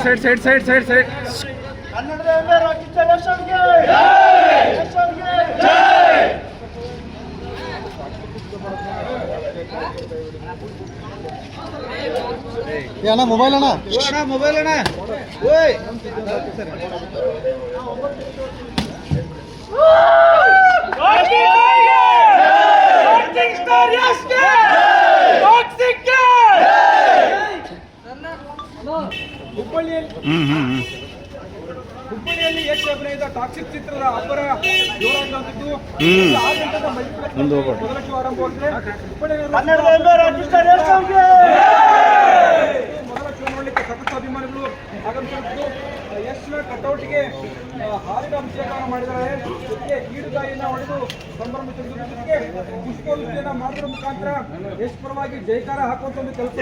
Side side side side side ಅಣ್ಣ mobile ಅಣ್ಣ mobile ಅಣ್ಣ ಓಯ್ ಹುಬ್ಬಳ್ಳಿಯಲ್ಲಿ ಯಶ್ ಅಭಿನಯದ ಟಾಕ್ಸಿಕ್ ಚಿತ್ರದ ಅಬ್ಬರ ಜೋರಾಗಿದ್ದು ಮೊದಲ ಶೋ ಆರಂಭವಾಗಿದೆ. ಮೊದಲ ಶೋ ನೋಡಲಿಕ್ಕೆ ಸಾಕಷ್ಟು ಅಭಿಮಾನಿಗಳು ಆಗಮಿಸಿದ್ದು ಯಶ್ನ ಕಟೌಟ್ಗೆ ಹಾರಿನ ಅಭಿಷೇಕವನ್ನು ಮಾಡಿದ್ದಾರೆ. ಜೊತೆಗೆ ಕೀಡುಗಾಯಿಯನ್ನು ಹೊಡೆದು ಸಂಭ್ರಮಿಸಿದ ಜೊತೆಗೆ ಪುಷ್ಪವೃಷ್ಟಿಯನ್ನು ಮಾಡುವ ಮುಖಾಂತರ ಯಶ್ ಪರವಾಗಿ ಜಯಕಾರ ಹಾಕುವಂತ ಒಂದು ಕೆಲಸ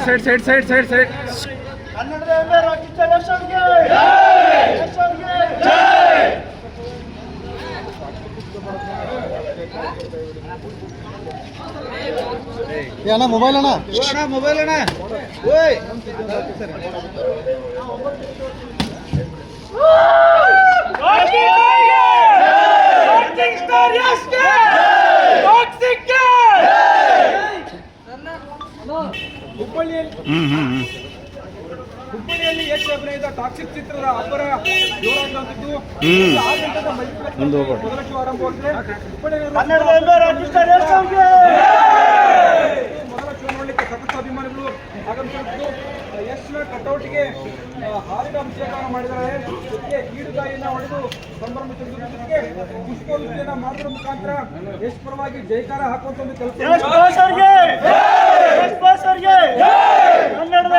side side side side side ಅಣ್ಣ ಮೊಬೈಲ್ ಅಣ್ಣ ಮೊಬೈಲ್ ಅಣ್ಣ ಓಯ್ ಹುಬ್ಬಳ್ಳಿಯಲ್ಲಿ ಯಶ್ ಅಭಿನಯದ ಟಾಕ್ಸಿಕ್ ಚಿತ್ರದ ಅಬ್ಬರ ಜೋರಾಗಿದ್ದು ಮೊದಲ ಶೋ ಆರಂಭವಾಗಿದೆ. ಮೊದಲ ಶೋ ನೋಡಲಿಕ್ಕೆ ಸಾಕಷ್ಟು ಅಭಿಮಾನಿಗಳು ಆಗಮಿಸಿದ್ದು ಯಶ್ನ ಕಟೌಟ್ಗೆ ಹಾರಿನ ಅಭಿಷೇಕವನ್ನು ಮಾಡಿದ್ದಾರೆ. ಜೊತೆಗೆ ಕೀಡುಗಾಯಿಯನ್ನು ಹೊಡೆದು ಸಂಭ್ರಮಿಸಿದ ಜೊತೆಗೆ ಪುಷ್ಪವೃಷ್ಟಿಯನ್ನು ಮಾಡುವ ಮುಖಾಂತರ ಯಶ್ ಪರವಾಗಿ ಜಯಕಾರ ಹಾಕುವಂತ ಒಂದು ಕೆಲಸ ಕನ್ನಡದ